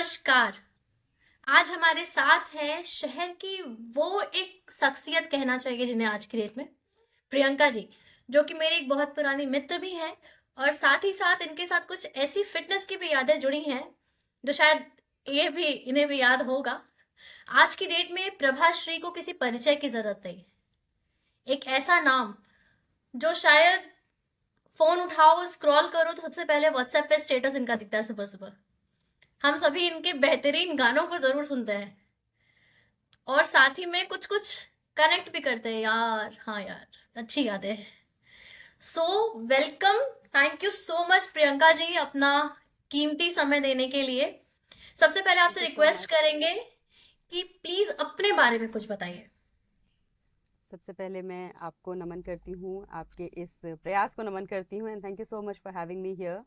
नमस्कार। आज हमारे साथ है शहर की वो एक शख्सियत कहना चाहिए जिन्हें आज की डेट में प्रियंका जी, जो कि मेरी एक बहुत पुरानी मित्र भी हैं और साथ ही साथ इनके साथ कुछ ऐसी फिटनेस की भी यादें जुड़ी हैं जो शायद ये भी इन्हें भी याद होगा। आज की डेट में प्रभाश्री को किसी परिचय की जरूरत नहीं। एक ऐसा नाम जो शायद फोन उठाओ स्क्रॉल करो तो सबसे पहले व्हाट्सएप पे स्टेटस इनका दिखता है सुबह सुबह। हम सभी इनके बेहतरीन गानों को जरूर सुनते हैं और साथ ही में कुछ कुछ कनेक्ट भी करते हैं यार। हाँ यार, अच्छी यादें हैं। So welcome, thank you so much Priyanka ji अपना कीमती समय देने के लिए। सबसे पहले थैंक आपसे यू सो रिक्वेस्ट मच। करेंगे कि प्लीज अपने बारे में कुछ बताइए। सबसे पहले मैं आपको नमन करती हूँ, आपके इस प्रयास को नमन करती हूँ and thank you so much for having me here.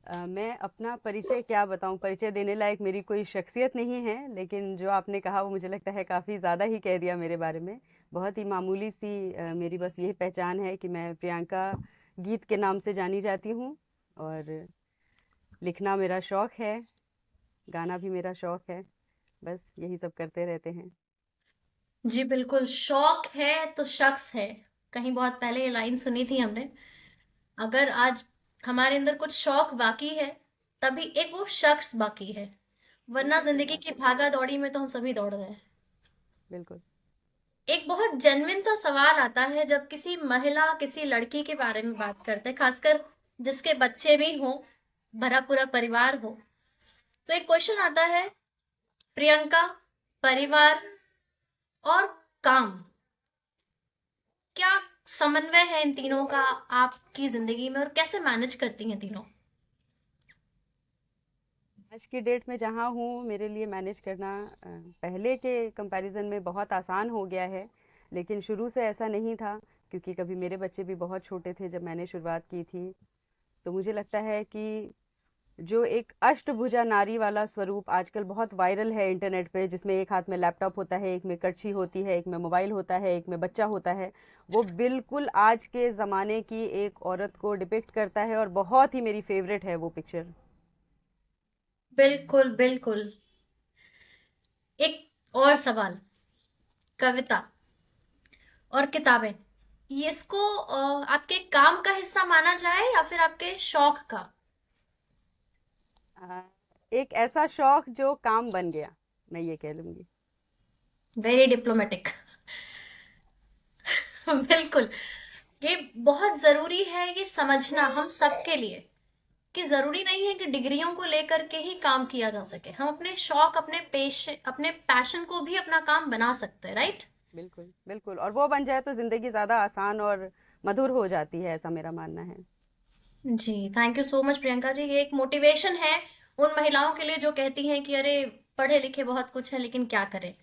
मैं अपना परिचय क्या बताऊँ, परिचय देने लायक मेरी कोई शख्सियत नहीं है, लेकिन जो आपने कहा वो मुझे लगता है काफ़ी ज़्यादा ही कह दिया मेरे बारे में। बहुत ही मामूली सी मेरी बस यही पहचान है कि मैं प्रियंका गीत के नाम से जानी जाती हूँ और लिखना मेरा शौक़ है, गाना भी मेरा शौक़ है। बस यही सब करते रहते हैं। जी बिल्कुल, शौक है तो शख्स है। कहीं बहुत पहले ये लाइन सुनी थी हमने। अगर आज हमारे अंदर कुछ शौक बाकी है तभी एक वो शख्स बाकी है, वरना बिल्कुल सही जिंदगी बात की है। भागा दौड़ी में तो हम सभी दौड़ रहे हैं। बिल्कुल। एक बहुत जेन्युइन सा सवाल आता है जब किसी महिला किसी लड़की के बारे में बात करते हैं, खासकर जिसके बच्चे भी हों, भरा पूरा परिवार हो। तो एक क्वेश्चन आता है, प्रियंका, परिवार और काम, क्या समन्वय है इन तीनों का आपकी जिंदगी में और कैसे मैनेज करती हैं तीनों? आज की डेट में जहाँ हूँ मेरे लिए मैनेज करना पहले के कंपैरिजन में बहुत आसान हो गया है, लेकिन शुरू से ऐसा नहीं था क्योंकि कभी मेरे बच्चे भी बहुत छोटे थे जब मैंने शुरुआत की थी। तो मुझे लगता है कि जो एक अष्टभुजा नारी वाला स्वरूप आजकल बहुत वायरल है इंटरनेट पे, जिसमें एक हाथ में लैपटॉप होता है, एक में कड़छी होती है, एक में मोबाइल होता है, एक में बच्चा होता है, वो बिल्कुल आज के ज़माने की एक औरत को डिपिक्ट करता है और बहुत ही मेरी फेवरेट है वो पिक्चर। बिल्कुल बिल्कुल। एक और सवाल, कविता और किताबें, ये इसको आपके काम का हिस्सा माना जाए या फिर आपके शौक का? अ, एक ऐसा शौक जो काम बन गया, मैं ये कह लूँगी। Very diplomatic. बिल्कुल। ये बहुत जरूरी है ये समझना हम सबके लिए कि जरूरी नहीं है कि डिग्रियों को लेकर के ही काम किया जा सके। हम अपने शौक, अपने पेश, अपने पैशन को भी अपना काम बना सकते हैं, राइट? बिल्कुल, बिल्कुल, और वो बन जाए तो ज़िंदगी ज़्यादा आसान और मधुर हो जाती है, ऐसा मेरा मानना है। जी thank you so much Priyanka ji. ये एक मोटिवेशन है उन महिलाओं के लिए जो कहती हैं कि अरे पढ़े लिखे बहुत कुछ है लेकिन क्या करें,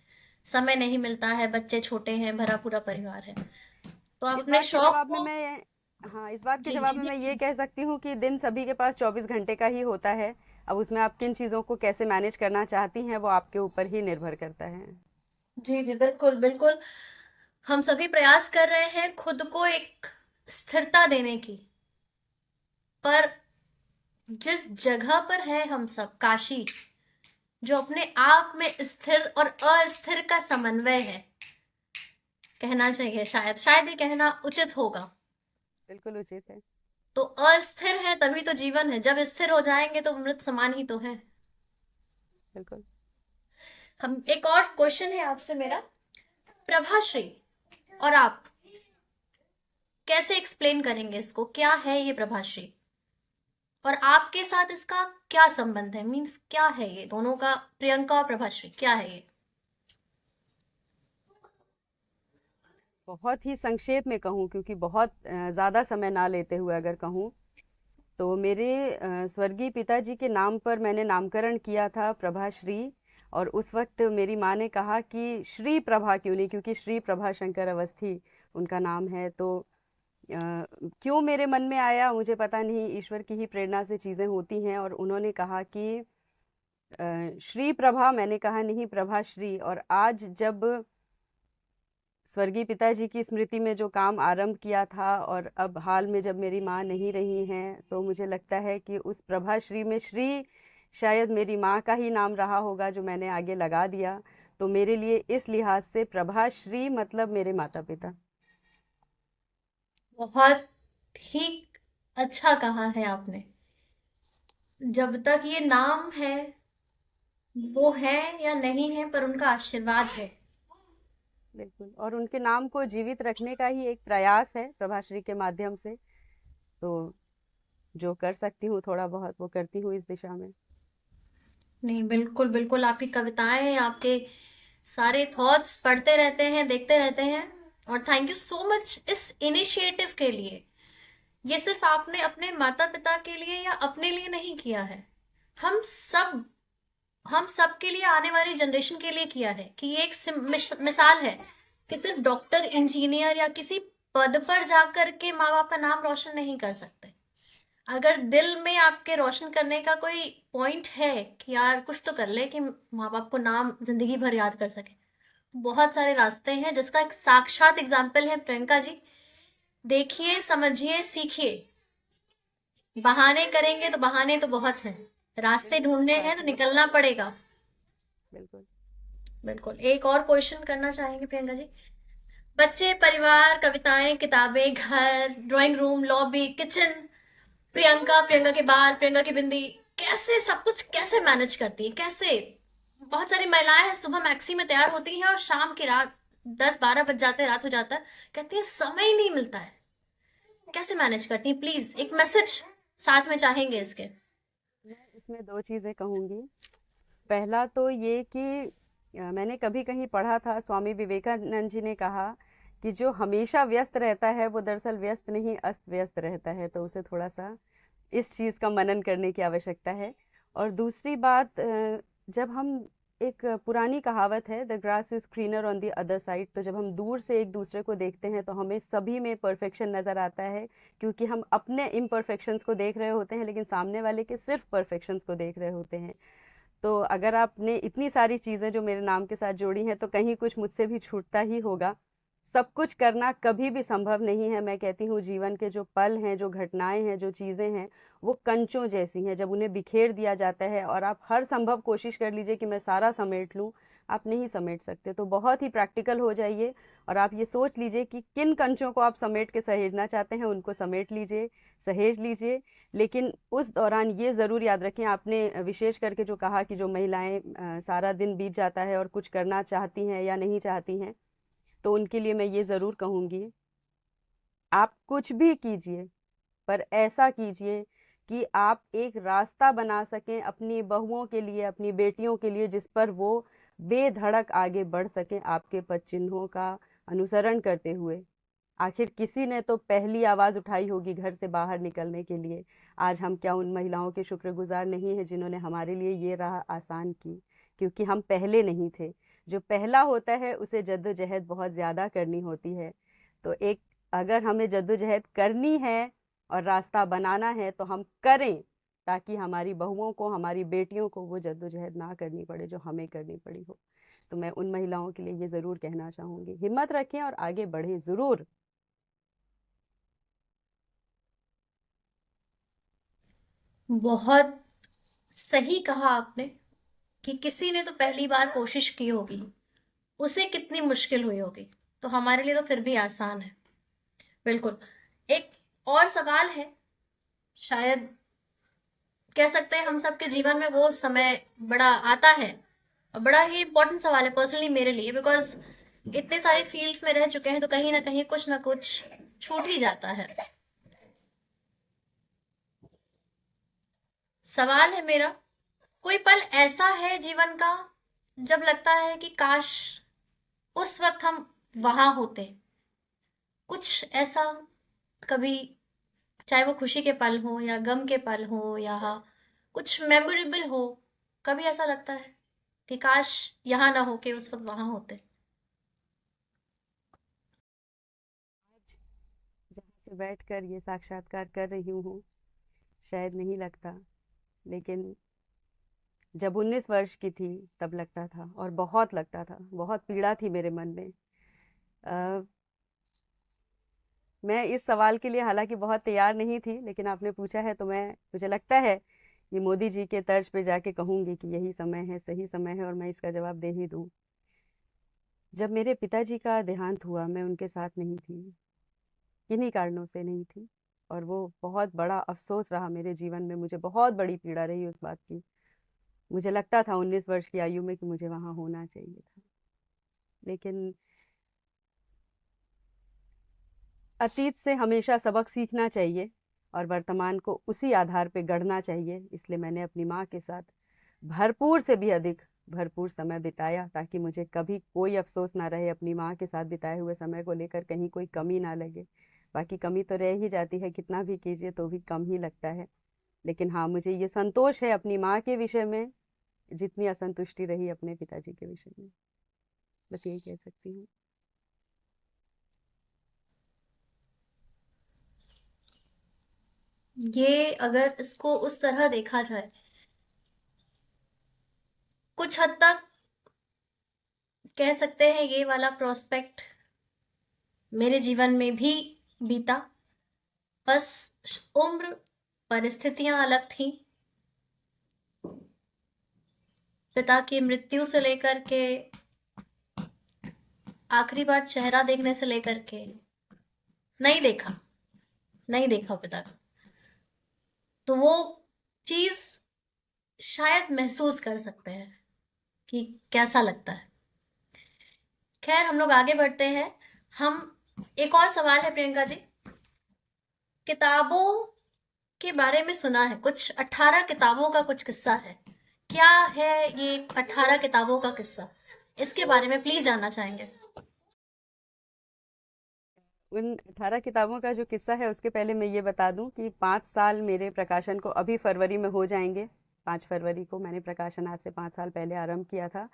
समय नहीं मिलता है, बच्चे छोटे हैं, भरा पूरा परिवार है। तो आप इस अपने बात के शौक जवाब में को। मैं हाँ, इस बात के जी जवाब जी में जी मैं ये कह सकती हूँ कि दिन सभी के पास 24 घंटे का ही होता है। अब उसमें आप किन चीज़ों को कैसे मैनेज करना चाहती हैं, वो आपके ऊपर ही निर्भर करता है। जी जी बिल्कुल बिल्कुल। हम सभी प्रयास कर रहे हैं खुद को एक स्थिरता देने की, पर जिस जगह पर है हम सब, काशी, जो अपने आप में स्थिर और अस्थिर का समन्वय है, कहना चाहिए, शायद शायद ये कहना उचित होगा। बिल्कुल उचित है। तो अस्थिर है तभी तो जीवन है, जब स्थिर हो जाएंगे तो मृत समान ही तो है। बिल्कुल। हम एक और क्वेश्चन है आपसे मेरा, प्रभाश्री और आप कैसे एक्सप्लेन करेंगे इसको, क्या है ये प्रभाश्री और आपके साथ इसका क्या संबंध है? मीन्स क्या है ये दोनों का, प्रियंका और प्रभाश्री क्या है ये? बहुत ही संक्षेप में कहूँ, क्योंकि बहुत ज़्यादा समय ना लेते हुए अगर कहूँ, तो मेरे स्वर्गीय पिताजी के नाम पर मैंने नामकरण किया था प्रभाश्री। और उस वक्त मेरी माँ ने कहा कि श्री प्रभा क्यों नहीं, क्योंकि श्री प्रभा शंकर अवस्थी उनका नाम है। तो क्यों मेरे मन में आया मुझे पता नहीं, ईश्वर की ही प्रेरणा से चीज़ें होती हैं। और उन्होंने कहा कि श्री प्रभा, मैंने कहा नहीं, प्रभाश्री। और आज जब स्वर्गीय पिताजी की स्मृति में जो काम आरंभ किया था और अब हाल में जब मेरी माँ नहीं रही हैं, तो मुझे लगता है कि उस प्रभाश्री में श्री शायद मेरी माँ का ही नाम रहा होगा जो मैंने आगे लगा दिया। तो मेरे लिए इस लिहाज से प्रभाश्री मतलब मेरे माता पिता। बहुत ही अच्छा कहा है आपने। जब तक ये नाम है, वो है या नहीं है, पर उनका आशीर्वाद है। बिल्कुल, और उनके नाम को जीवित रखने का ही एक प्रयास है प्रभाश्री के माध्यम से। तो जो कर सकती हूँ थोड़ा बहुत वो करती हूँ इस दिशा में। नहीं, बिल्कुल बिल्कुल, आपकी कविताएं, आपके सारे थॉट्स पढ़ते रहते हैं, देखते रहते हैं। और थैंक यू सो मच इस इनिशिएटिव के लिए। ये सिर्फ आपने अपने माता पिता के लिए या अपने लिए नहीं किया है, हम सब हम सब के लिए, आने वाली जनरेशन के लिए किया है। कि ये एक मिसाल है कि सिर्फ डॉक्टर, इंजीनियर या किसी पद पर जाकर के माँ बाप का नाम रोशन नहीं कर सकते। अगर दिल में आपके रोशन करने का कोई पॉइंट है कि यार कुछ तो कर ले कि माँ बाप को नाम जिंदगी भर याद कर सके, बहुत सारे रास्ते हैं, जिसका एक साक्षात एग्जाम्पल है प्रियंका जी। देखिए, समझिए, सीखिए। बहाने करेंगे तो बहाने तो बहुत हैं, रास्ते बिल्कुल सही ढूंढने हैं बात तो है। निकलना पड़ेगा। बिल्कुल। बिल्कुल। एक और क्वेश्चन करना चाहेंगे प्रियंका जी? बच्चे, परिवार, कविताएं, किताबें, घर, drawing room, lobby, kitchen, Priyanka, Priyanka के बाल, प्रियंका की बिंदी, कैसे सब कुछ कैसे मैनेज करती है, कैसे? बहुत सारी महिलाएं हैं, सुबह मैक्सी में तैयार होती हैं और शाम की रात 10-12 बज जाते हैं, रात हो जाता है, कहती है समय ही नहीं मिलता है। कैसे मैनेज करती है? प्लीज एक मैसेज साथ में चाहेंगे इसके। मैं इसमें दो चीज़ें कहूँगी। पहला तो ये कि मैंने कभी कहीं पढ़ा था, स्वामी विवेकानंद जी ने कहा कि जो हमेशा व्यस्त रहता है वो दरअसल व्यस्त नहीं, अस्त व्यस्त रहता है। तो उसे थोड़ा सा इस चीज़ का मनन करने की आवश्यकता है। और दूसरी बात, जब हम एक पुरानी कहावत है, the grass is greener on the other side. तो जब हम दूर से एक दूसरे को देखते हैं तो हमें सभी में परफेक्शन नज़र आता है, क्योंकि हम अपने इम्परफेक्शंस को देख रहे होते हैं लेकिन सामने वाले के सिर्फ परफेक्शंस को देख रहे होते हैं। तो अगर आपने इतनी सारी चीज़ें जो मेरे नाम के साथ जोड़ी हैं तो कहीं कुछ मुझसे भी छूटता ही होगा। सब कुछ करना कभी भी संभव नहीं है। मैं कहती हूँ जीवन के जो पल हैं, जो घटनाएं हैं, जो चीज़ें हैं, वो कंचों जैसी हैं। जब उन्हें बिखेर दिया जाता है और आप हर संभव कोशिश कर लीजिए कि मैं सारा समेट लूँ, आप नहीं समेट सकते। तो बहुत ही प्रैक्टिकल हो जाइए और आप ये सोच लीजिए कि किन कंचों को आप समेट के सहेजना चाहते हैं, उनको समेट लीजिए, सहेज लीजिए। लेकिन उस दौरान ये ज़रूर याद रखें, आपने विशेष करके जो कहा कि जो महिलाएं सारा दिन बीत जाता है और कुछ करना चाहती हैं या नहीं चाहती हैं, तो उनके लिए मैं ये ज़रूर कहूँगी, आप कुछ भी कीजिए पर ऐसा कीजिए कि आप एक रास्ता बना सकें अपनी बहुओं के लिए, अपनी बेटियों के लिए, जिस पर वो बेधड़क आगे बढ़ सकें आपके पद चिन्हों का अनुसरण करते हुए। आखिर किसी ने तो पहली आवाज़ उठाई होगी घर से बाहर निकलने के लिए। आज हम क्या उन महिलाओं के शुक्रगुजार नहीं हैं जिन्होंने हमारे लिए ये राह आसान की, क्योंकि हम पहले नहीं थे। जो पहला होता है उसे जद्दोजहद बहुत ज़्यादा करनी होती है। तो एक, अगर हमें जद्दोजहद करनी है और रास्ता बनाना है तो हम करें, ताकि हमारी बहुओं को, हमारी बेटियों को वो जद्दोजहद ना करनी पड़े जो हमें करनी पड़ी हो। तो मैं उन महिलाओं के लिए ये ज़रूर कहना चाहूँगी, हिम्मत रखें और आगे बढ़ें ज़रूर। बहुत सही कहा आपने कि किसी ने तो पहली बार कोशिश की होगी, उसे कितनी मुश्किल हुई होगी, तो हमारे लिए तो फिर भी आसान है। बिल्कुल। एक और सवाल है, शायद कह सकते हैं हम सबके जीवन में वो समय बड़ा आता है, और बड़ा ही इंपॉर्टेंट सवाल है पर्सनली मेरे लिए, बिकॉज इतने सारे फील्ड्स में रह चुके हैं तो कहीं ना कुछ छूट ही जाता है। सवाल है मेरा, कोई पल ऐसा है जीवन का जब लगता है कि काश उस वक्त हम वहां होते? कुछ ऐसा कभी, चाहे वो खुशी के पल हो या गम के पल हो या कुछ मेमोरेबल हो, कभी ऐसा लगता है कि काश यहाँ ना हो के उस वक्त वहां होते? जहाँ से बैठकर ये साक्षात्कार कर रही हूँ शायद नहीं लगता, लेकिन जब 19 वर्ष की थी तब लगता था, और बहुत लगता था, बहुत पीड़ा थी मेरे मन में। अ, मैं इस सवाल के लिए हालांकि बहुत तैयार नहीं थी, लेकिन आपने पूछा है तो मैं, मुझे लगता है ये मोदी जी के तर्ज पे जाके कहूँगी कि यही समय है, सही समय है और मैं इसका जवाब दे ही दूँ। जब मेरे पिताजी का देहांत हुआ, मैं उनके साथ नहीं थी, किन्हीं कारणों से नहीं थी, और वो बहुत बड़ा अफ़सोस रहा मेरे जीवन में। मुझे बहुत बड़ी पीड़ा रही उस बात की। मुझे लगता था 19 वर्ष की आयु में कि मुझे वहाँ होना चाहिए था, लेकिन अतीत से हमेशा सबक सीखना चाहिए और वर्तमान को उसी आधार पे गढ़ना चाहिए। इसलिए मैंने अपनी माँ के साथ भरपूर से भी अधिक भरपूर समय बिताया, ताकि मुझे कभी कोई अफसोस ना रहे, अपनी माँ के साथ बिताए हुए समय को लेकर कहीं कोई कमी ना लगे। बाकी कमी तो रह ही जाती है, कितना भी कीजिए तो भी कम ही लगता है। लेकिन हाँ, मुझे ये संतोष है अपनी माँ के विषय में जितनी असंतुष्टि रही अपने पिताजी के विषय में। बस यही कह सकती हूँ। ये अगर इसको उस तरह देखा जाए, कुछ हद तक कह सकते हैं ये वाला प्रोस्पेक्ट मेरे जीवन में भी बीता। बस उम्र, परिस्थितियां अलग थी। पिता की मृत्यु से लेकर के आखिरी बार चेहरा देखने से लेकर के नहीं देखा, नहीं देखा पिता का, तो वो चीज शायद महसूस कर सकते हैं कि कैसा लगता है। खैर, हम लोग आगे बढ़ते हैं। हम एक और सवाल है प्रियंका जी, किताबों के बारे में सुना है, कुछ 18 किताबों का कुछ किस्सा है। क्या है ये 18 किताबों का किस्सा? इसके बारे में प्लीज जानना चाहेंगे। उन 18 किताबों का जो किस्सा है, उसके पहले मैं ये बता दूं कि 5 साल मेरे प्रकाशन को अभी फरवरी में हो जाएंगे। 5 फरवरी को मैंने प्रकाशन आज से 5 साल पहले आरंभ किया था,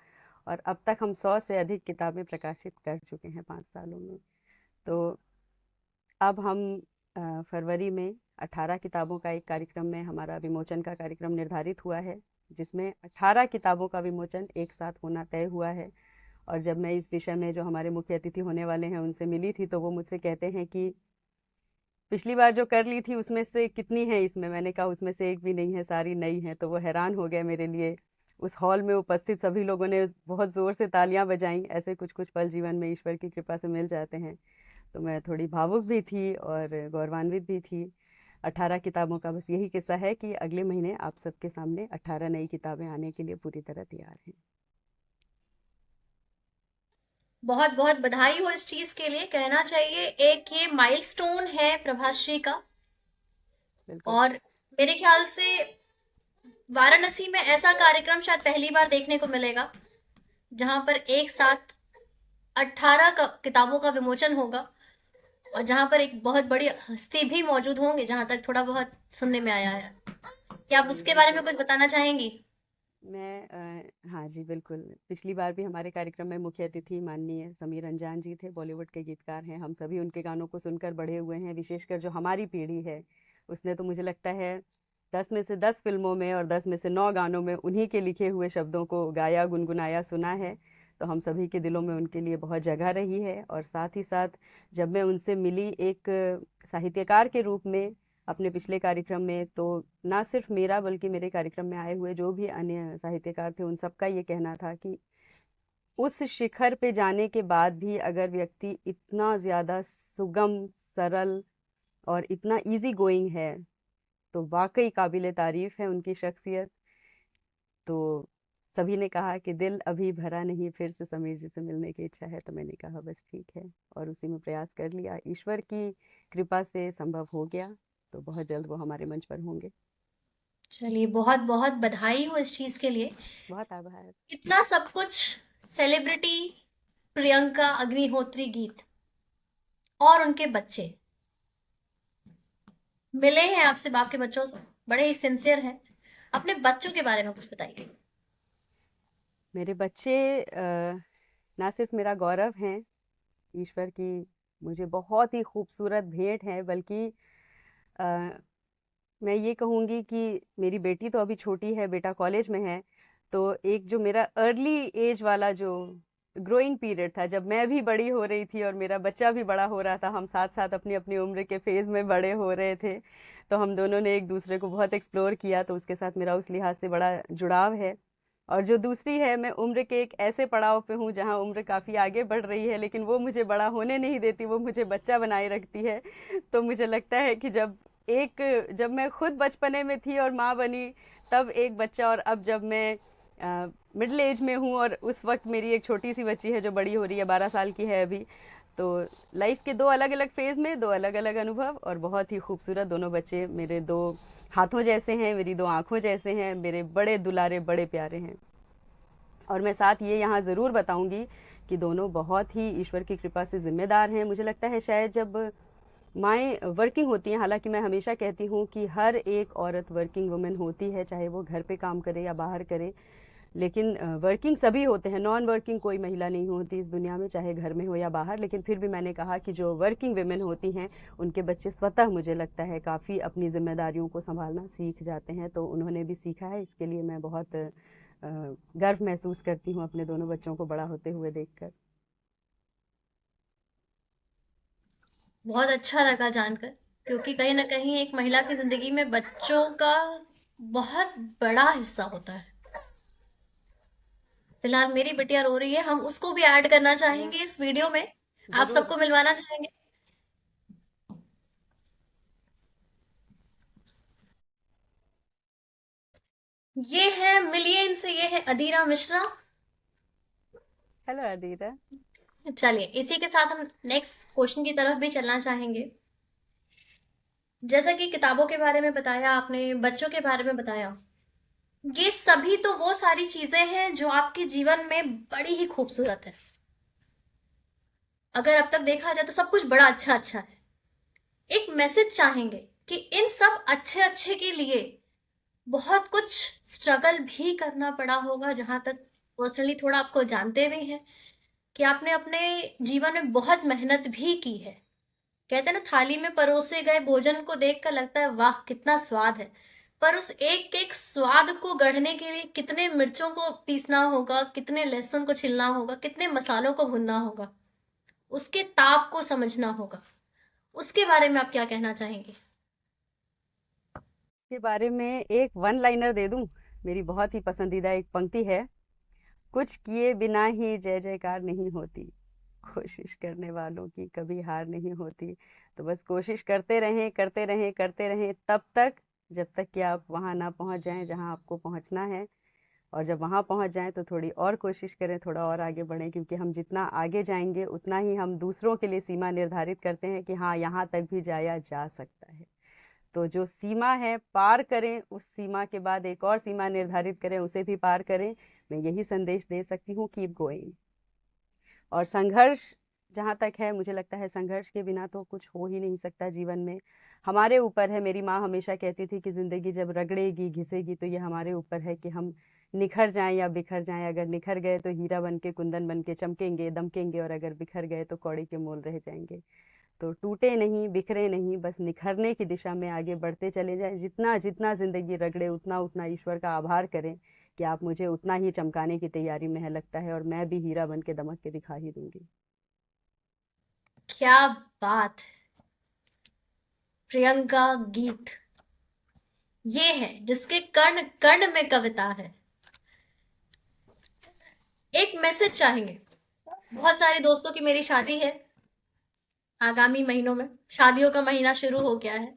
और अब तक हम 100 से अधिक किताबें प्रकाशित कर चुके हैं 5 सालों में। तो अब हम फरवरी में 18 किताबों का एक कार्यक्रम में हमारा विमोचन का कार्यक्रम निर्धारित हुआ है, जिसमें 18 किताबों का विमोचन एक साथ होना तय हुआ है। और जब मैं इस विषय में जो हमारे मुख्य अतिथि होने वाले हैं उनसे मिली थी, तो वो मुझसे कहते हैं कि पिछली बार जो कर ली थी उसमें से कितनी है इसमें। मैंने कहा उसमें से एक भी नहीं है, सारी नई है। तो वो हैरान हो गए मेरे लिए। उस हॉल में उपस्थित सभी लोगों ने बहुत ज़ोर से तालियां बजाईं। ऐसे कुछ कुछ पल जीवन में ईश्वर की कृपा से मिल जाते हैं। तो मैं थोड़ी भावुक भी थी और गौरवान्वित भी थी। 18 किताबों का बस यही किस्सा है कि अगले महीने आप सबके सामने 18 नई किताबें आने के लिए पूरी तरह तैयार हैं। बहुत बहुत बधाई हो इस चीज के लिए, कहना चाहिए एक ये माइलस्टोन है प्रभाश्री का। बिल्कुल। और मेरे ख्याल से वाराणसी में ऐसा कार्यक्रम शायद पहली बार देखने को मिलेगा, जहां पर एक साथ 18 किताबों का विमोचन होगा, और जहां पर एक बहुत बड़ी हस्ती भी मौजूद होंगे, जहां तक थोड़ा बहुत सुनने में आया है। क्या आप उसके बारे बिल्कुल। में कुछ बताना चाहेंगी? मैं हाँ जी, बिल्कुल। पिछली बार भी हमारे कार्यक्रम में मुख्य अतिथि माननीय समीर अंजान जी थे, बॉलीवुड के गीतकार हैं। हम सभी उनके गानों को सुनकर बड़े हुए हैं। विशेषकर जो हमारी पीढ़ी है, उसने तो मुझे लगता है 10 में से 10 फिल्मों में और 10 में से 9 गानों में उन्हीं के लिखे हुए शब्दों को गाया, गुनगुनाया, सुना है। तो हम सभी के दिलों में उनके लिए बहुत जगह रही है। और साथ ही साथ जब मैं उनसे मिली एक साहित्यकार के रूप में अपने पिछले कार्यक्रम में, तो ना सिर्फ मेरा बल्कि मेरे कार्यक्रम में आए हुए जो भी अन्य साहित्यकार थे, उन सबका ये कहना था कि उस शिखर पे जाने के बाद भी अगर व्यक्ति इतना ज़्यादा सुगम, सरल और इतना इजी गोइंग है, तो वाकई काबिले तारीफ है उनकी शख्सियत। तो सभी ने कहा कि दिल अभी भरा नहीं, फिर से समीर जी से मिलने की इच्छा है। तो मैंने कहा बस ठीक है, और उसी में प्रयास कर लिया। ईश्वर की कृपा से संभव हो गया। तो बहुत जल्द वो हमारे मंच पर होंगे। चलिए, बहुत बहुत बधाई हो इस चीज के लिए। बहुत आभार। इतना सब कुछ, सेलिब्रिटी प्रियंका अग्निहोत्री गीत और उनके बच्चे मिले हैं आपसे, बाप के बच्चों से बड़े ही सिंसियर हैं। अपने बच्चों के बारे में कुछ बताइए। मेरे बच्चे ना सिर्फ मेरा गौरव हैं, ईश्वर की मुझे बहुत ही खूबसूरत भेंट है, बल्कि अ, मैं ये कहूँगी कि मेरी बेटी तो अभी छोटी है, बेटा कॉलेज में है। तो एक जो मेरा अर्ली एज वाला जो ग्रोइंग पीरियड था, जब मैं भी बड़ी हो रही थी और मेरा बच्चा भी बड़ा हो रहा था, हम साथ साथ अपनी अपनी उम्र के फेज़ में बड़े हो रहे थे। तो हम दोनों ने एक दूसरे को बहुत एक्सप्लोर किया, तो उसके साथ मेरा उस लिहाज से बड़ा जुड़ाव है। और जो दूसरी है, मैं उम्र के एक ऐसे पड़ाव पे हूँ जहाँ उम्र काफ़ी आगे बढ़ रही है, लेकिन वो मुझे बड़ा होने नहीं देती, वो मुझे बच्चा बनाए रखती है। तो मुझे लगता है कि जब मैं खुद बचपने में थी और माँ बनी, तब एक बच्चा, और अब जब मैं मिडिल एज में हूँ और उस वक्त मेरी एक छोटी सी बच्ची है जो बड़ी हो रही है, 12 साल की है अभी। तो लाइफ के दो अलग अलग फेज़ में दो अलग अलग अनुभव, और बहुत ही खूबसूरत दोनों बच्चे मेरे दो हाथों जैसे हैं, मेरी दो आँखों जैसे हैं, मेरे बड़े दुलारे बड़े प्यारे हैं। और मैं साथ ये यहाँ ज़रूर बताऊँगी कि दोनों बहुत ही ईश्वर की कृपा से ज़िम्मेदार हैं। मुझे लगता है शायद जब माएँ वर्किंग होती हैं, हालांकि मैं हमेशा कहती हूँ कि हर एक औरत वर्किंग वुमेन होती है, चाहे वो घर पे काम करे या बाहर करे, लेकिन वर्किंग सभी होते हैं, नॉन वर्किंग कोई महिला नहीं होती इस दुनिया में, चाहे घर में हो या बाहर। लेकिन फिर भी मैंने कहा कि जो वर्किंग वुमेन होती हैं, उनके बच्चे स्वतः मुझे लगता है काफ़ी अपनी जिम्मेदारियों को संभालना सीख जाते हैं। तो उन्होंने भी सीखा है, इसके लिए मैं बहुत गर्व महसूस करती हूँ अपने दोनों बच्चों को बड़ा होते हुए देखकर। बहुत अच्छा लगा जानकर, क्योंकि कहीं ना कहीं एक महिला की जिंदगी में बच्चों का बहुत बड़ा हिस्सा होता है। फिलहाल मेरी बिटिया रो रही है, हम उसको भी ऐड करना चाहेंगे इस वीडियो में, आप ज़रूर। सबको मिलवाना चाहेंगे। ये है मिलिए इनसे, ये है अदीरा मिश्रा। हेलो अदीरा। चलिए इसी के साथ हम नेक्स्ट क्वेश्चन की तरफ भी चलना चाहेंगे। जैसा कि किताबों के बारे में बताया आपने, बच्चों के बारे में बताया, ये सभी तो वो सारी चीजें हैं जो आपके जीवन में बड़ी ही खूबसूरत है। अगर अब तक देखा जाए तो सब कुछ बड़ा अच्छा अच्छा है। एक मैसेज चाहेंगे कि इन सब अच्छे अच्छे के लिए बहुत कुछ स्ट्रगल भी करना पड़ा होगा, जहां तक पर्सनली थोड़ा आपको जानते भी हैं कि आपने अपने जीवन में बहुत मेहनत भी की है। कहते हैं ना, थाली में परोसे गए भोजन को देखकर लगता है वाह कितना स्वाद है, पर उस एक एक स्वाद को गढ़ने के लिए कितने मिर्चों को पीसना होगा, कितने लहसुन को छिलना होगा, कितने मसालों को भुनना होगा, उसके ताप को समझना होगा। उसके बारे में आप क्या कहना चाहेंगे? के बारे में एक वन लाइनर दे दूं, मेरी बहुत ही पसंदीदा एक पंक्ति है, कुछ किए बिना ही जय जयकार नहीं होती, कोशिश करने वालों की कभी हार नहीं होती। तो बस कोशिश करते रहें करते रहें करते रहें, तब तक जब तक कि आप वहाँ ना पहुँच जाएं जहाँ आपको पहुँचना है। और जब वहाँ पहुँच जाएं तो थोड़ी और कोशिश करें, थोड़ा और आगे बढ़ें, क्योंकि हम जितना आगे जाएंगे उतना ही हम दूसरों के लिए सीमा निर्धारित करते हैं कि हाँ, यहाँ तक भी जाया जा सकता है। तो जो सीमा है पार करें, उस सीमा के बाद एक और सीमा निर्धारित करें, उसे भी पार करें। मैं यही संदेश दे सकती हूँ, कीप गोइंग। और संघर्ष जहाँ तक है, मुझे लगता है संघर्ष के बिना तो कुछ हो ही नहीं सकता जीवन में। हमारे ऊपर है, मेरी माँ हमेशा कहती थी कि ज़िंदगी जब रगड़ेगी घिसेगी तो ये हमारे ऊपर है कि हम निखर जाएं या बिखर जाएं। अगर निखर गए तो हीरा बन के कुंदन बन के चमकेंगे दमकेंगे, और अगर बिखर गए तो कौड़ी के मोल रह जाएंगे। तो टूटे नहीं, बिखरे नहीं, बस निखरने की दिशा में आगे बढ़ते चले जाएं। जितना जितना ज़िंदगी रगड़े उतना उतना ईश्वर का आभार करें कि आप मुझे उतना ही चमकाने की तैयारी में है लगता है, और मैं भी हीरा बन के दमक के दिखा ही दूंगी। क्या बात है! प्रियंका गीत ये है जिसके कण कण में कविता है। एक मैसेज चाहेंगे, बहुत सारे दोस्तों की मेरी शादी है आगामी महीनों में, शादियों का महीना शुरू हो गया है,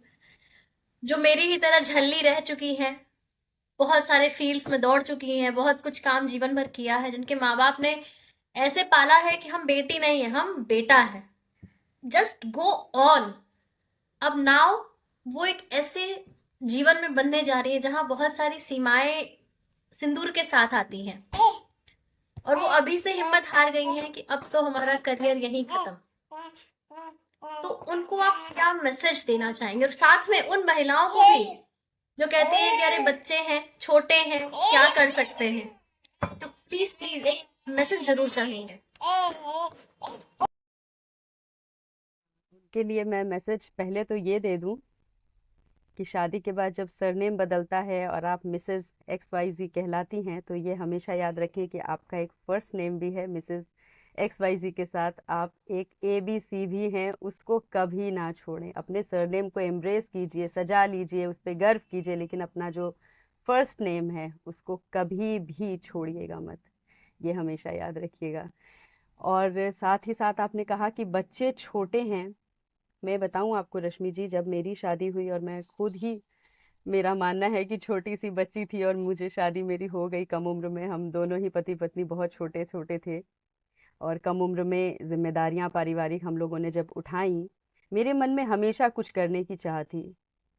जो मेरी ही तरह झल्ली रह चुकी हैं, बहुत सारे फील्ड्स में दौड़ चुकी हैं, बहुत कुछ काम जीवन भर किया है, जिनके माँ बाप ने ऐसे पाला है कि हम बेटी नहीं है, हम बेटा है, जस्ट गो ऑन। अब नाउ वो एक ऐसे जीवन में बनने जा रही है जहां बहुत सारी सीमाएं सिंदूर के साथ आती हैं, और वो अभी से हिम्मत हार गई हैं कि अब तो हमारा करियर यहीं खत्म। तो उनको आप क्या मैसेज देना चाहेंगे, और साथ में उन महिलाओं को भी जो कहते हैं कि अरे बच्चे हैं, छोटे हैं, क्या कर सकते हैं, तो प्लीज प्लीज एक मैसेज जरूर चाहेंगे। के लिए मैं मैसेज पहले तो ये दे दूं कि शादी के बाद जब सरनेम बदलता है और आप मिसेस XYZ कहलाती हैं, तो ये हमेशा याद रखें कि आपका एक फर्स्ट नेम भी है मिसेस XYZ के साथ आप एक ABC भी हैं, उसको कभी ना छोड़ें। अपने सरनेम को एम्ब्रेस कीजिए, सजा लीजिए, उस पर गर्व कीजिए, लेकिन अपना जो फर्स्ट नेम है उसको कभी भी छोड़िएगा मत। ये हमेशा याद रखिएगा। और साथ ही साथ आपने कहा कि बच्चे छोटे हैं। मैं बताऊं आपको रश्मि जी, जब मेरी शादी हुई और मैं खुद ही, मेरा मानना है कि छोटी सी बच्ची थी और मुझे शादी मेरी हो गई कम उम्र में। हम दोनों ही पति पत्नी बहुत छोटे छोटे थे और कम उम्र में जिम्मेदारियां पारिवारिक हम लोगों ने जब उठाई, मेरे मन में हमेशा कुछ करने की चाह थी।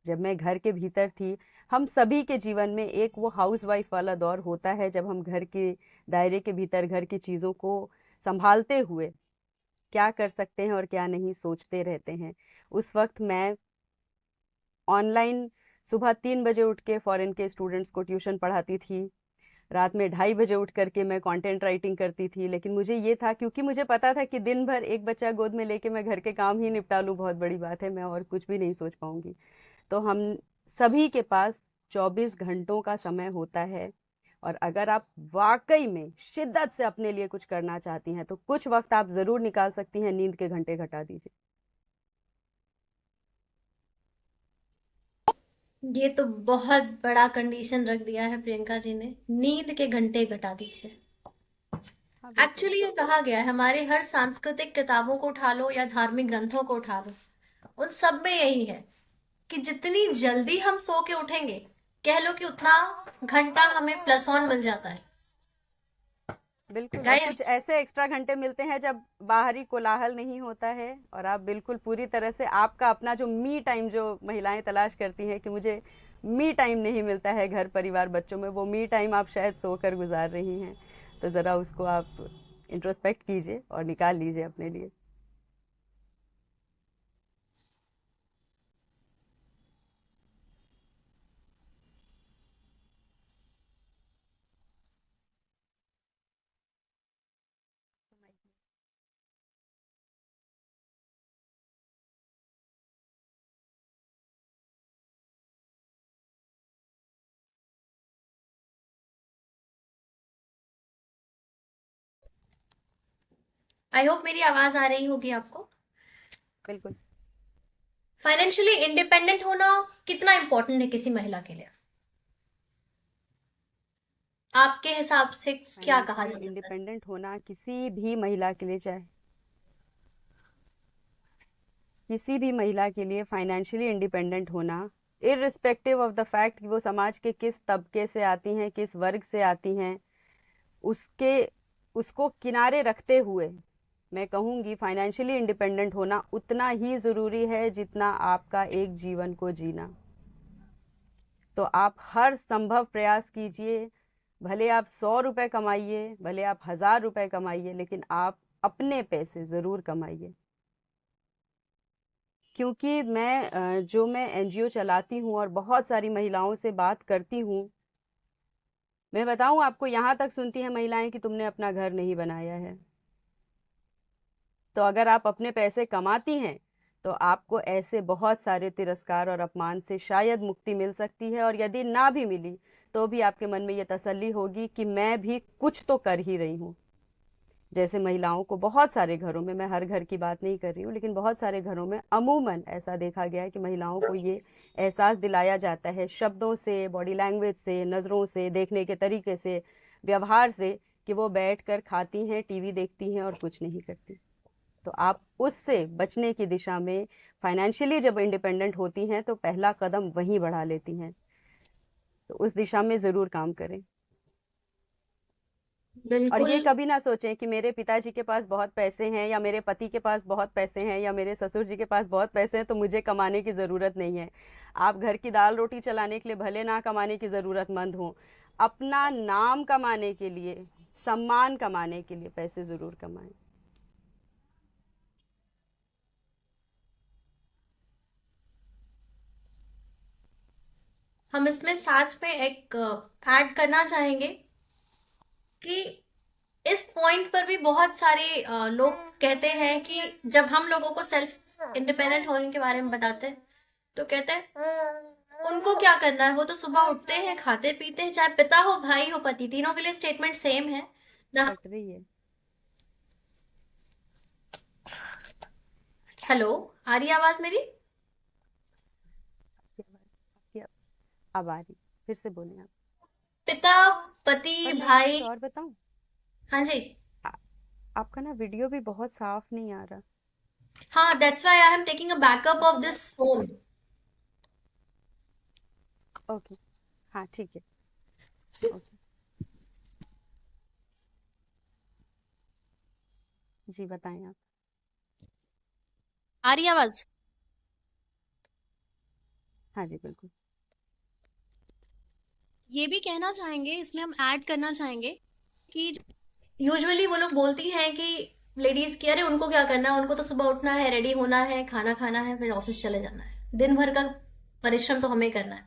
जब मैं घर के भीतर थी, हम सभी के जीवन में एक वो हाउस वाइफ वाला दौर होता है जब हम घर के दायरे के भीतर घर की चीज़ों को संभालते हुए क्या कर सकते हैं और क्या नहीं सोचते रहते हैं। उस वक्त मैं ऑनलाइन सुबह 3 बजे उठ के फॉरेन के स्टूडेंट्स को ट्यूशन पढ़ाती थी, रात में 2:30 बजे उठ करके मैं कंटेंट राइटिंग करती थी। लेकिन मुझे ये था, क्योंकि मुझे पता था कि दिन भर एक बच्चा गोद में लेके मैं घर के काम ही निपटा लूँ बहुत बड़ी बात है, मैं और कुछ भी नहीं सोच पाऊंगी। तो हम सभी के पास 24 घंटों का समय होता है, और अगर आप वाकई में शिद्दत से अपने लिए कुछ करना चाहती हैं तो कुछ वक्त आप जरूर निकाल सकती हैं। नींद के घंटे घटा दीजिए। ये तो बहुत बड़ा कंडीशन रख दिया है प्रियंका जी ने, नींद के घंटे घटा दीजिए। हाँ बिल्कुल। एक्चुअली ये कहा गया है, हमारे हर सांस्कृतिक किताबों को उठा लो या धार्मिक ग्रंथों को उठा लो, उन सब में यही है कि जितनी जल्दी हम सो के उठेंगे, कह लो कि उतना घंटा हमें प्लस ऑन मिल जाता है। बिल्कुल, और गाइस, कुछ ऐसे एक्स्ट्रा घंटे मिलते हैं जब बाहरी कोलाहल नहीं होता है और आप बिल्कुल पूरी तरह से आपका अपना जो मी टाइम, जो महिलाएं तलाश करती हैं कि मुझे मी टाइम नहीं मिलता है घर परिवार बच्चों में, वो मी टाइम आप शायद सोकर गुजार रही हैं। तो ज़रा उसको आप इंट्रोस्पेक्ट कीजिए और निकाल लीजिए अपने लिए। आई होप मेरी आवाज आ रही होगी आपको। बिल्कुल। फाइनेंशियली इंडिपेंडेंट होना कितना इंपॉर्टेंट है किसी महिला के लिए, आपके हिसाब से क्या कहा फाइनेंशियली जा सकता है? इंडिपेंडेंट होना किसी भी महिला के लिए, चाहे किसी भी महिला के लिए फाइनेंशियली इंडिपेंडेंट होना, इररिस्पेक्टिव ऑफ द फैक्ट कि वो समाज के किस तबके से आती हैं, किस वर्ग से आती हैं, उसके उसको किनारे रखते हुए मैं कहूँगी फाइनेंशियली इंडिपेंडेंट होना उतना ही ज़रूरी है जितना आपका एक जीवन को जीना। तो आप हर संभव प्रयास कीजिए, भले आप 100 रुपये कमाइए, भले आप 1000 रुपये कमाइए, लेकिन आप अपने पैसे ज़रूर कमाइए। क्योंकि जो मैं NGO चलाती हूँ और बहुत सारी महिलाओं से बात करती हूँ, मैं बताऊँ आपको, यहाँ तक सुनती हैं महिलाएं कि तुमने अपना घर नहीं बनाया है। तो अगर आप अपने पैसे कमाती हैं तो आपको ऐसे बहुत सारे तिरस्कार और अपमान से शायद मुक्ति मिल सकती है, और यदि ना भी मिली तो भी आपके मन में ये तसल्ली होगी कि मैं भी कुछ तो कर ही रही हूँ। जैसे महिलाओं को बहुत सारे घरों में, मैं हर घर की बात नहीं कर रही हूँ, लेकिन बहुत सारे घरों में अमूमन ऐसा देखा गया है कि महिलाओं को ये एहसास दिलाया जाता है शब्दों से, बॉडी लैंग्वेज से, नज़रों से, देखने के तरीके से, व्यवहार से, कि वो बैठ कर खाती हैं, टीवी देखती हैं और कुछ नहीं करती। तो आप उससे बचने की दिशा में फाइनेंशियली जब इंडिपेंडेंट होती हैं तो पहला कदम वहीं बढ़ा लेती हैं। तो उस दिशा में ज़रूर काम करें। और बिल्कुल। ये कभी ना सोचें कि मेरे पिताजी के पास बहुत पैसे हैं, या मेरे पति के पास बहुत पैसे हैं, या मेरे ससुर जी के पास बहुत पैसे हैं तो मुझे कमाने की ज़रूरत नहीं है। आप घर की दाल रोटी चलाने के लिए भले ना कमाने की ज़रूरतमंद हो, अपना नाम कमाने के लिए, सम्मान कमाने के लिए पैसे ज़रूर कमाएं। हम इसमें साथ में एक ऐड करना चाहेंगे कि इस पॉइंट पर भी बहुत सारे लोग कहते हैं कि जब हम लोगों को सेल्फ इंडिपेंडेंट होने के बारे में बताते हैं तो कहते हैं उनको क्या करना है, वो तो सुबह उठते हैं, खाते पीते हैं, चाहे पिता हो, भाई हो, पति, तीनों के लिए स्टेटमेंट सेम है ना। कट रही है। हेलो, आ रही है आवाज मेरी? आपकी अब आ रही। फिर से बोलें आप। पिता, पति, और मैं एक चीज भाई। और बताऊं। हाँ जी। आ- आपका ना वीडियो भी बहुत साफ नहीं आ रहा। हाँ, that's why I am taking a backup of शायद आप। This phone. ओके। हाँ ठीक है। ओके। जी बताएं आप। आ रही है आवाज? हाँ जी बिल्कुल। ये भी कहना चाहेंगे, इसमें हम ऐड करना चाहेंगे कि यूजुअली वो लोग बोलती हैं कि लेडीज की अरे उनको क्या करना है, उनको तो सुबह उठना है, रेडी होना है, खाना खाना है, फिर ऑफिस चले जाना है, दिन भर का परिश्रम तो हमें करना है।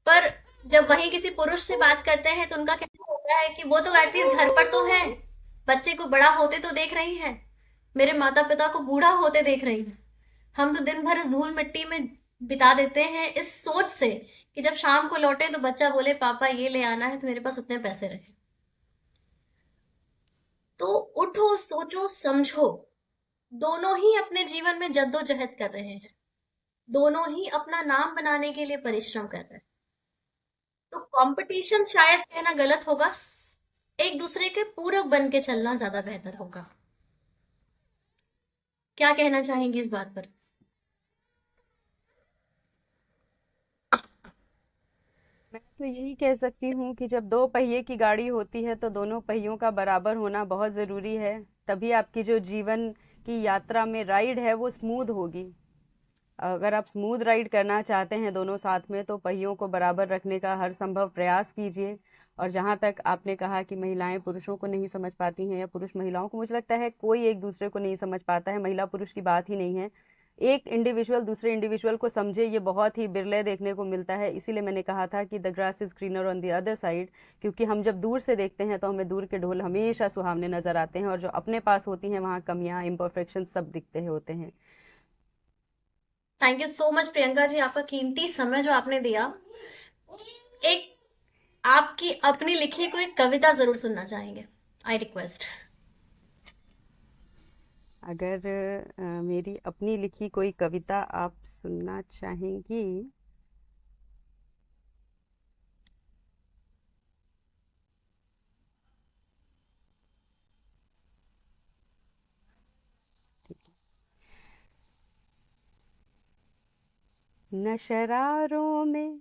पर जब वही किसी पुरुष से बात करते हैं तो उनका कहना होता है कि वो तो एटलीस्ट घर पर तो है, बच्चे को बड़ा होते तो देख रही है, मेरे माता पिता को बूढ़ा होते देख रही है। हम तो दिन भर इस धूल मिट्टी में बिता देते हैं इस सोच से कि जब शाम को लौटे तो बच्चा बोले पापा ये ले आना है तो मेरे पास उतने पैसे रहे। तो उठो, सोचो, समझो। दोनों ही अपने जीवन में जद्दोजहद कर रहे हैं, दोनों ही अपना नाम बनाने के लिए परिश्रम कर रहे हैं। तो कंपटीशन शायद कहना गलत होगा, एक दूसरे के पूरक बन के चलना ज्यादा बेहतर होगा। क्या कहना चाहेंगी इस बात पर? मैं तो यही कह सकती हूँ कि जब दो पहिए की गाड़ी होती है तो दोनों पहियों का बराबर होना बहुत ज़रूरी है। तभी आपकी जो जीवन की यात्रा में राइड है वो स्मूथ होगी। अगर आप स्मूथ राइड करना चाहते हैं दोनों साथ में तो पहियों को बराबर रखने का हर संभव प्रयास कीजिए। और जहाँ तक आपने कहा कि महिलाएं पुरुषों को नहीं समझ पाती हैं या पुरुष महिलाओं को, मुझे लगता है कोई एक दूसरे को नहीं समझ पाता है। महिला पुरुष की बात ही नहीं है। एक इंडिविजुअल दूसरे इंडिविजुअल को समझे, ये बहुत ही बिरले देखने को मिलता है। इसीलिए मैंने कहा था कि the grass is greener on the other side. क्योंकि हम जब दूर से देखते हैं तो हमें दूर के ढोल हमेशा सुहावने नजर आते हैं, और जो अपने पास होती हैं वहाँ कमियां इम्परफेक्शन सब दिखते होते हैं। Thank you so much Priyanka ji, आपका कीमती समय जो आपने दिया। एक आपकी अपनी लिखी कोई कविता जरूर सुनना चाहेंगे, आई रिक्वेस्ट। अगर मेरी अपनी लिखी कोई कविता आप सुनना चाहेंगी। ठीक है। न शरारों में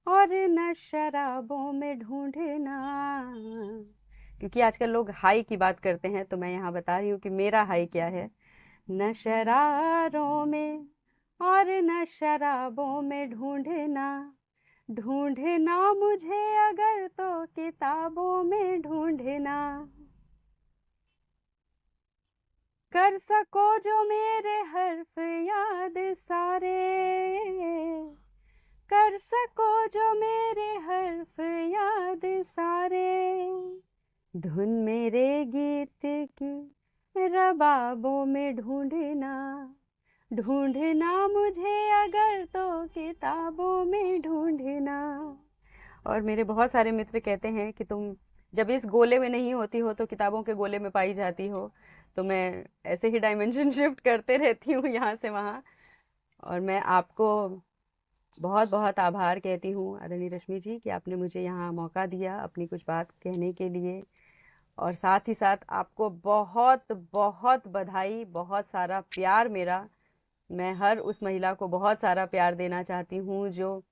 और न शराबों में ढूंढना, क्योंकि आजकल लोग हाई की बात करते हैं तो मैं यहाँ बता रही हूँ कि मेरा हाई क्या है। न शरारों में और न शराबों में ढूंढना, ढूंढना मुझे अगर तो किताबों में ढूंढना। कर सको जो मेरे हर्फ याद सारे, कर सको जो मेरे हर्फ याद सारे, धुन मेरे गीत की रबाबों में ढूंढना, ढूंढना मुझे अगर तो किताबों में ढूंढना। और मेरे बहुत सारे मित्र कहते हैं कि तुम जब इस गोले में नहीं होती हो तो किताबों के गोले में पाई जाती हो। तो मैं ऐसे ही डायमेंशन शिफ्ट करते रहती हूँ यहाँ से वहाँ। और मैं आपको बहुत बहुत आभार कहती हूँ आदरणीय रश्मि जी कि आपने मुझे यहाँ मौका दिया अपनी कुछ बात कहने के लिए। और साथ ही साथ आपको बहुत बहुत बधाई, बहुत सारा प्यार मेरा। मैं हर उस महिला को बहुत सारा प्यार देना चाहती हूँ जो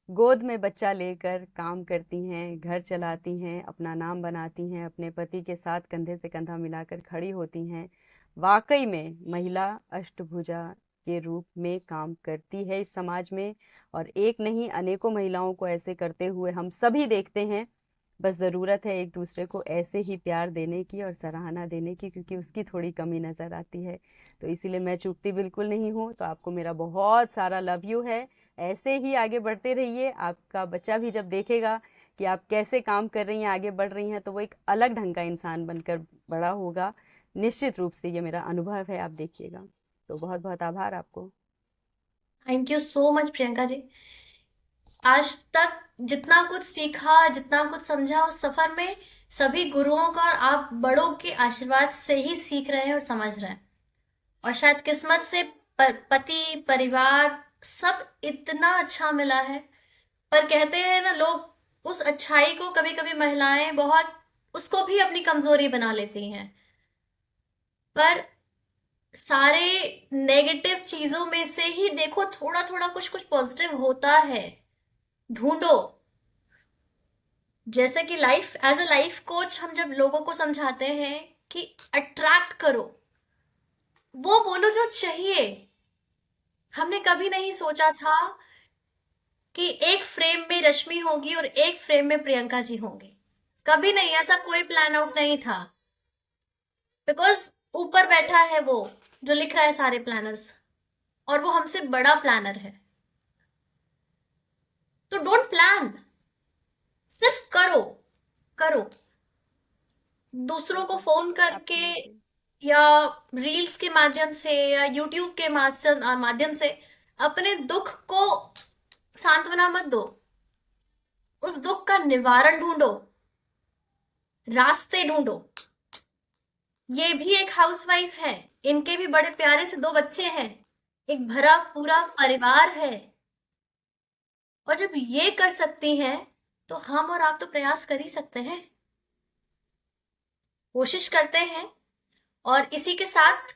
गोद में बच्चा लेकर काम करती हैं, घर चलाती हैं, अपना नाम बनाती हैं, अपने पति के साथ कंधे से कंधा मिलाकर खड़ी होती हैं। वाकई में महिला अष्टभुजा के रूप में काम करती है इस समाज में। और एक नहीं अनेकों महिलाओं को ऐसे करते हुए हम सभी देखते हैं। बस ज़रूरत है एक दूसरे को ऐसे ही प्यार देने की और सराहना देने की, क्योंकि उसकी थोड़ी कमी नज़र आती है। तो इसीलिए मैं चूकती बिल्कुल नहीं हूँ। तो आपको मेरा बहुत सारा लव यू है। ऐसे ही आगे बढ़ते रहिए। आपका बच्चा भी जब देखेगा कि आप कैसे काम कर रही हैं, आगे बढ़ रही हैं, तो वो एक अलग ढंग का इंसान बनकर बड़ा होगा। निश्चित रूप से ये मेरा अनुभव है, आप देखिएगा। तो बहुत बहुत आभार आपको। Thank you so much Priyanka ji. आज तक जितना कुछ सीखा, जितना कुछ समझा, उस सफर में सभी गुरुओं का और आप बड़ों के आशीर्वाद से ही सीख रहे हैं और समझ रहे हैं। और शायद किस्मत से पति परिवार सब इतना अच्छा मिला है। पर कहते हैं ना लोग, उस अच्छाई को कभी कभी महिलाएं बहुत उसको भी अपनी कमजोरी बना लेती हैं। पर सारे नेगेटिव चीजों में से ही देखो थोड़ा थोड़ा कुछ कुछ पॉजिटिव होता है, ढूंढो। जैसे कि life as a life coach हम जब लोगों को समझाते हैं कि अट्रैक्ट करो, वो बोलो जो चाहिए। हमने कभी नहीं सोचा था कि एक फ्रेम में रश्मि होगी और एक फ्रेम में प्रियंका जी होंगी। कभी नहीं, ऐसा कोई प्लान आउट नहीं था। बिकॉज ऊपर बैठा है वो जो लिख रहा है सारे प्लानर्स, और वो हमसे बड़ा प्लानर है। तो डोंट प्लान, सिर्फ करो। करो, दूसरों को फोन करके एब्सोल्युटली। या रील्स के माध्यम से या यूट्यूब के माध्यम से अपने दुख को सांत्वना मत दो। उस दुख का निवारण ढूंढो, रास्ते ढूंढो। ये भी एक हाउसवाइफ है, इनके भी बड़े प्यारे से 2 बच्चे हैं, एक भरा पूरा परिवार है। और जब ये कर सकती हैं तो हम और आप तो प्रयास कर ही सकते हैं। कोशिश करते हैं। और इसी के साथ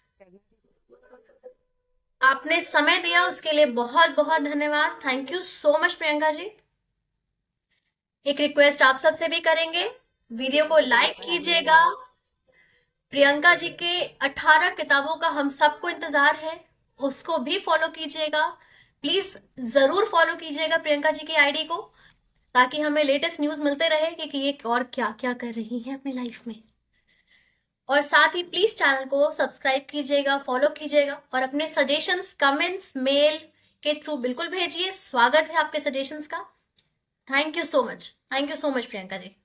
आपने समय दिया उसके लिए बहुत बहुत धन्यवाद। Thank you so much Priyanka ji. एक रिक्वेस्ट आप सबसे भी करेंगे, वीडियो को लाइक कीजिएगा। प्रियंका जी के 18 किताबों का हम सबको इंतजार है, उसको भी फॉलो कीजिएगा। प्लीज जरूर फॉलो कीजिएगा प्रियंका जी की आईडी को, ताकि हमें लेटेस्ट न्यूज मिलते रहे कि ये और क्या क्या कर रही है अपनी लाइफ में। और साथ ही प्लीज चैनल को सब्सक्राइब कीजिएगा, फॉलो कीजिएगा, और अपने सजेशंस कमेंट्स मेल के थ्रू बिल्कुल भेजिए। स्वागत है आपके सजेशंस का। Thank you so much, thank you so much Priyanka ji.